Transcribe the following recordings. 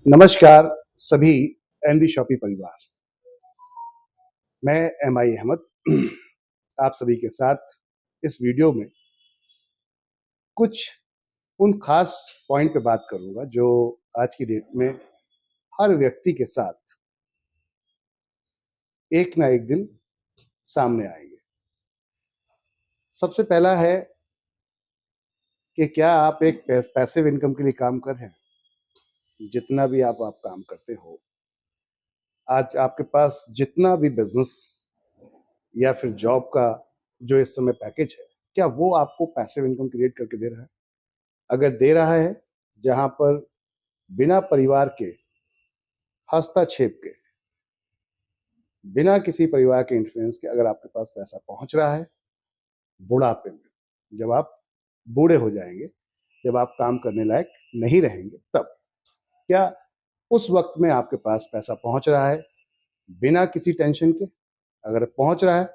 नमस्कार सभी NB shoppe परिवार। मैं एमआई अहमद आप सभी के साथ इस वीडियो में कुछ उन खास पॉइंट पे बात करूंगा जो आज की डेट में हर व्यक्ति के साथ एक ना एक दिन सामने आएंगे। सबसे पहला है कि क्या आप एक पैसिव इनकम के लिए काम कर रहे हैं। जितना भी आप काम करते हो, आज आपके पास जितना भी बिजनेस या फिर जॉब का जो इस समय पैकेज है, क्या वो आपको पैसिव इनकम क्रिएट करके दे रहा है? अगर दे रहा है, जहां पर बिना परिवार के हस्तक्षेप के, बिना किसी परिवार के इन्फ्लुएंस के अगर आपके पास पैसा पहुंच रहा है, बुढ़ापे में जब आप बूढ़े हो जाएंगे, जब आप काम करने लायक नहीं रहेंगे, तब क्या उस वक्त में आपके पास पैसा पहुंच रहा है बिना किसी टेंशन के? अगर पहुंच रहा है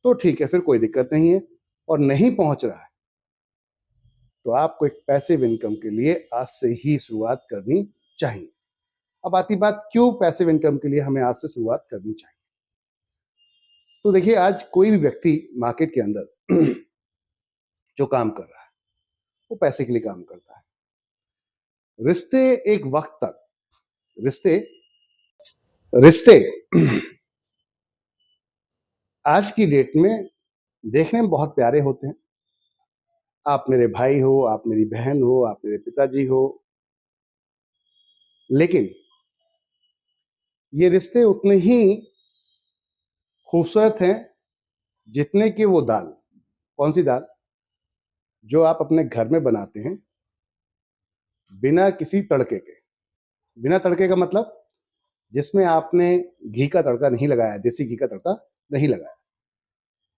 तो ठीक है, फिर कोई दिक्कत नहीं है। और नहीं पहुंच रहा है तो आपको एक पैसिव इनकम के लिए आज से ही शुरुआत करनी चाहिए। अब आती बात, क्यों पैसिव इनकम के लिए हमें आज से शुरुआत करनी चाहिए। तो देखिए, आज कोई भी व्यक्ति मार्केट के अंदर जो काम कर रहा है वो पैसे के लिए काम करता है। रिश्ते एक वक्त तक रिश्ते रिश्ते आज की डेट में देखने में बहुत प्यारे होते हैं। आप मेरे भाई हो, आप मेरी बहन हो, आप मेरे पिताजी हो, लेकिन ये रिश्ते उतने ही खूबसूरत हैं जितने कि वो दाल। कौन सी दाल? जो आप अपने घर में बनाते हैं बिना किसी तड़के के। बिना तड़के का मतलब जिसमें आपने घी का तड़का नहीं लगाया, देसी घी का तड़का नहीं लगाया।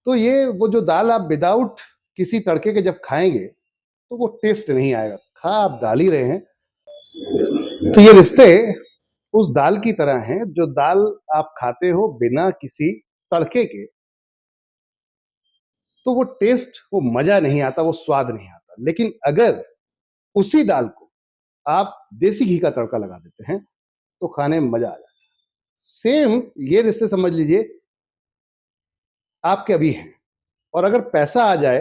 तो ये वो जो दाल आप विदाउट किसी तड़के के जब खाएंगे तो वो टेस्ट नहीं आएगा। खा आप दाल ही रहे हैं। तो ये रिश्ते उस दाल की तरह हैं जो दाल आप खाते हो बिना किसी तड़के के, तो वो टेस्ट, वो मजा नहीं आता, वो स्वाद नहीं आता। लेकिन अगर उसी दाल को आप देसी घी का तड़का लगा देते हैं तो खाने में मजा आ जाता है। सेम ये रिश्ते समझ लीजिए आपके अभी हैं, और अगर पैसा आ जाए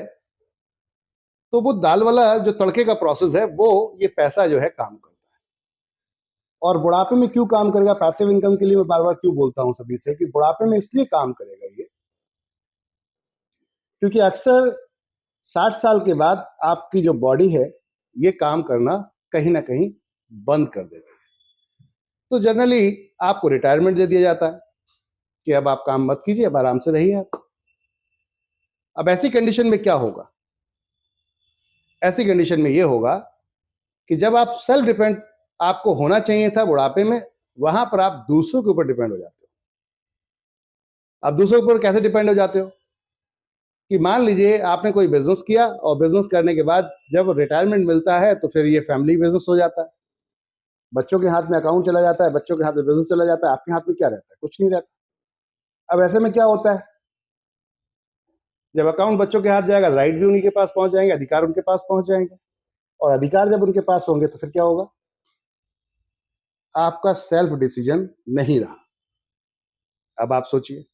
तो वो दाल वाला जो तड़के का प्रोसेस है, वो ये पैसा जो है काम करता है। और बुढ़ापे में क्यों काम करेगा? पैसिव इनकम के लिए मैं बार बार क्यों बोलता हूं सभी से कि बुढ़ापे में इसलिए काम करेगा ये, क्योंकि अक्सर 60 साल के बाद आपकी जो बॉडी है ये काम करना कहीं ना कहीं बंद कर देती है। तो जनरली आपको रिटायरमेंट दे दिया जाता है कि अब आप काम मत कीजिए, अब आराम से रहिए आप। अब ऐसी कंडीशन में क्या होगा? ऐसी कंडीशन में ये होगा कि जब आप सेल्फ डिपेंड आपको होना चाहिए था बुढ़ापे में, वहां पर आप दूसरों के ऊपर डिपेंड हो जाते हो। आप दूसरों के ऊपर कैसे डिपेंड हो जाते हो कि मान लीजिए आपने कोई बिजनेस किया और बिजनेस करने के बाद जब रिटायरमेंट मिलता है तो फिर ये फैमिली बिजनेस हो जाता है। बच्चों के हाथ में अकाउंट चला जाता है, बच्चों के हाथ में बिजनेस चला जाता है, आपके हाथ में क्या रहता है? कुछ नहीं रहता। अब ऐसे में क्या होता है, जब अकाउंट बच्चों के हाथ जाएगा, राइट भी उन्हीं के पास पहुंच जाएंगे, अधिकार उनके पास पहुंच जाएंगे। और अधिकार जब उनके पास होंगे तो फिर क्या होगा? आपका सेल्फ डिसीजन नहीं रहा। अब आप सोचिए,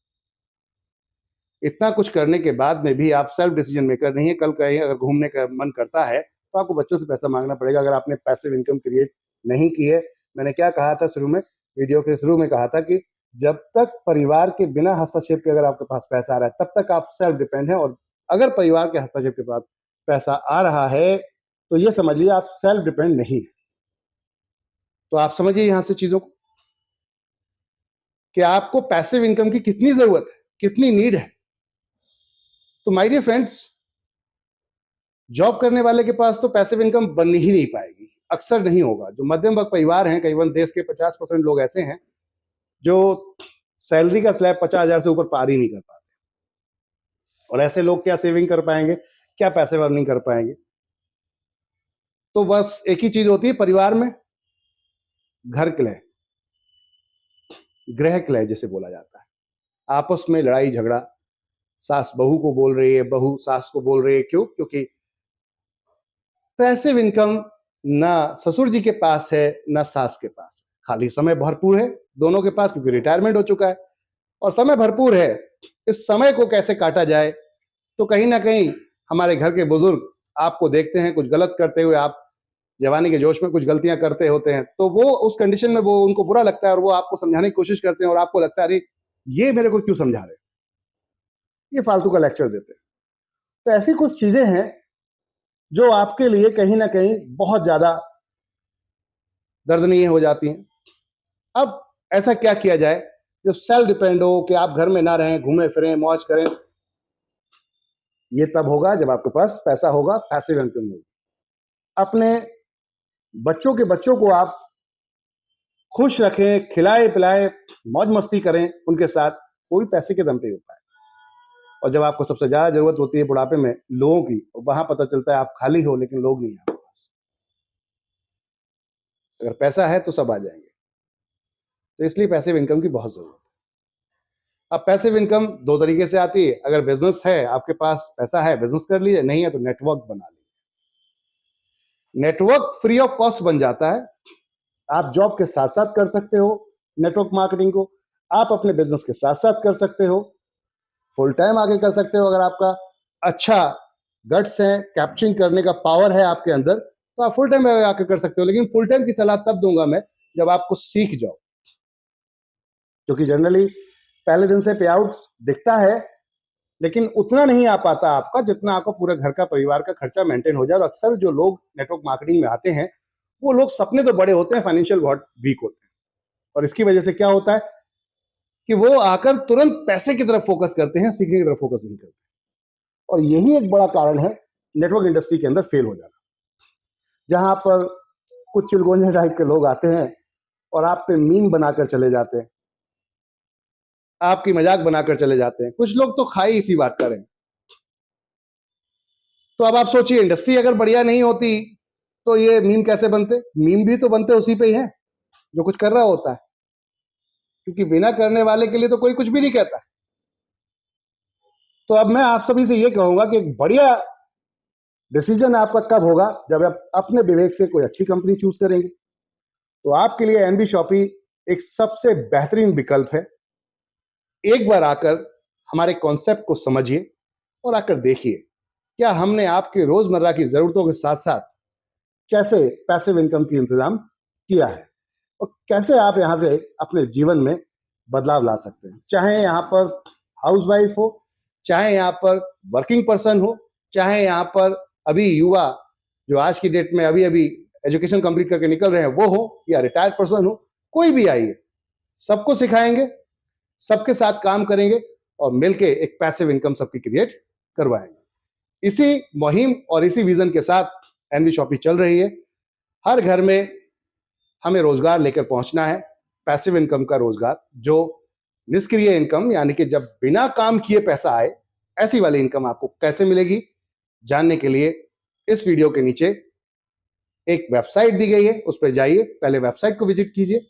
इतना कुछ करने के बाद में भी आप सेल्फ डिसीजन मेकर नहीं है। कल कहीं अगर घूमने का मन करता है तो आपको बच्चों से पैसा मांगना पड़ेगा, अगर आपने पैसिव इनकम क्रिएट नहीं की है। मैंने क्या कहा था शुरू में, वीडियो के शुरू में कहा था कि जब तक परिवार के बिना हस्तक्षेप के अगर आपके पास पैसा आ रहा है तब तक आप सेल्फ डिपेंड है। और अगर परिवार के हस्तक्षेप के बाद पैसा आ रहा है तो ये समझ लीजिए आप सेल्फ डिपेंड नहीं है। तो आप समझिए यहां से चीजों को कि आपको पैसिव इनकम की कितनी जरूरत है, कितनी नीड है। तो माय डियर फ्रेंड्स, जॉब करने वाले के पास तो पैसिव इनकम बन ही नहीं पाएगी, अक्सर नहीं होगा। जो मध्यम वर्ग परिवार हैं, करीबन देश के 50% लोग ऐसे हैं जो सैलरी का स्लैब 50,000 से ऊपर पार ही नहीं कर पाते। और ऐसे लोग क्या सेविंग कर पाएंगे, क्या पैसे अर्निंग कर पाएंगे? तो बस एक ही चीज होती है परिवार में, घर क्लय, गृह क्लय जिसे बोला जाता है। आपस में लड़ाई झगड़ा, सास बहू को बोल रही है, बहू सास को बोल रही है। क्यों? क्योंकि पैसिव इनकम ना ससुर जी के पास है, ना सास के पास है। खाली समय भरपूर है दोनों के पास, क्योंकि रिटायरमेंट हो चुका है और समय भरपूर है। इस समय को कैसे काटा जाए, तो कहीं ना कहीं हमारे घर के बुजुर्ग आपको देखते हैं कुछ गलत करते हुए, आप जवानी के जोश में कुछ गलतियां करते होते हैं, तो वो उस कंडीशन में वो उनको बुरा लगता है और वो आपको समझाने की कोशिश करते हैं और आपको लगता है अरे ये मेरे को क्यों समझा रहे, ये फालतू का लेक्चर देते हैं। तो ऐसी कुछ चीजें हैं जो आपके लिए कहीं ना कहीं बहुत ज्यादा दर्दनीय हो जाती हैं। अब ऐसा क्या किया जाए जो सेल्फ डिपेंड हो, कि आप घर में ना रहें, घूमें फिरें, मौज करें। ये तब होगा जब आपके पास पैसा होगा, पैसिव इनकम होगी। अपने बच्चों को आप खुश रखें, खिलाए पिलाए, मौज मस्ती करें उनके साथ, कोई पैसे के दम पे होता है। और जब आपको सबसे ज्यादा जरूरत होती है बुढ़ापे में लोगों की, वहां पता चलता है आप खाली हो लेकिन लोग नहीं है आपके पास। अगर पैसा है तो सब आ जाएंगे। तो इसलिए पैसिव इनकम की बहुत जरूरत है। अब पैसिव इनकम दो तरीके से आती है। अगर बिजनेस है, आपके पास पैसा है, बिजनेस कर लीजिए, नहीं है तो नेटवर्क बना लीजिए। नेटवर्क फ्री ऑफ कॉस्ट बन जाता है। आप जॉब के साथ साथ कर सकते हो नेटवर्क मार्केटिंग को, आप अपने बिजनेस के साथ साथ कर सकते हो, फुल टाइम आगे कर सकते हो। अगर आपका अच्छा गट्स है, कैप्चरिंग करने का पावर है आपके अंदर, तो आप फुल टाइम आके कर सकते हो। लेकिन फुल टाइम की सलाह तब दूंगा मैं जब आपको सीख जाओ, क्योंकि जनरली पहले दिन से पे आउट दिखता है लेकिन उतना नहीं आ पाता आपका जितना आपका पूरे घर का परिवार का खर्चा मेंटेन हो जाए। और अक्सर जो लोग नेटवर्क मार्केटिंग में आते हैं वो लोग सपने तो बड़े होते हैं, फाइनेंशियल बहुत वीक होते हैं। और इसकी वजह से क्या होता है कि वो आकर तुरंत पैसे की तरफ फोकस करते हैं, सीखने की तरफ फोकस नहीं करते। और यही एक बड़ा कारण है नेटवर्क इंडस्ट्री के अंदर फेल हो जाना, जहां पर कुछ चिलगोंजे टाइप के लोग आते हैं और आप पे मीम बनाकर चले जाते हैं, आपकी मजाक बनाकर चले जाते हैं। कुछ लोग तो खाई इसी बात करें। तो अब आप सोचिए, इंडस्ट्री अगर बढ़िया नहीं होती तो ये मीम कैसे बनते? मीम भी तो बनते उसी पे ही है जो कुछ कर रहा होता है, क्योंकि बिना करने वाले के लिए तो कोई कुछ भी नहीं कहता। तो अब मैं आप सभी से ये कहूंगा कि एक बढ़िया डिसीजन आपका कब होगा, जब आप अपने विवेक से कोई अच्छी कंपनी चूज करेंगे। तो आपके लिए एनबी शॉपी एक सबसे बेहतरीन विकल्प है। एक बार आकर हमारे कॉन्सेप्ट को समझिए और आकर देखिए क्या हमने आपके रोजमर्रा की जरूरतों के साथ साथ कैसे पैसिव इनकम की इंतजाम किया है और कैसे आप यहां से अपने जीवन में बदलाव ला सकते हैं। चाहे यहाँ पर हाउसवाइफ हो, चाहे यहाँ पर वर्किंग पर्सन हो, चाहे यहाँ पर अभी युवा जो आज की डेट में अभी अभी एजुकेशन कंप्लीट करके निकल रहे हैं वो हो, या रिटायर्ड पर्सन हो, कोई भी आइए, सबको सिखाएंगे, सबके साथ काम करेंगे और मिलके एक पैसिव इनकम सबकी क्रिएट करवाएंगे। इसी मुहिम और इसी विजन के साथ एनबी शॉपी चल रही है। हर घर में हमें रोजगार लेकर पहुंचना है, पैसिव इनकम का रोजगार, जो निष्क्रिय इनकम, यानी कि जब बिना काम किए पैसा आए, ऐसी वाली इनकम आपको कैसे मिलेगी, जानने के लिए इस वीडियो के नीचे एक वेबसाइट दी गई है, उस पर जाइए, पहले वेबसाइट को विजिट कीजिए।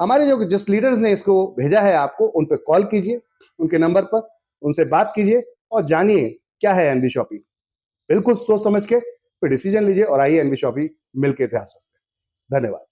हमारे जो जिस लीडर्स ने इसको भेजा है आपको, उन पर कॉल कीजिए, उनके नंबर पर उनसे बात कीजिए और जानिए क्या है एनबी शॉपी। बिल्कुल सोच समझ के फिर डिसीजन लीजिए और आइए एनबी शॉपी मिलकर इतिहास रचते हैं। धन्यवाद।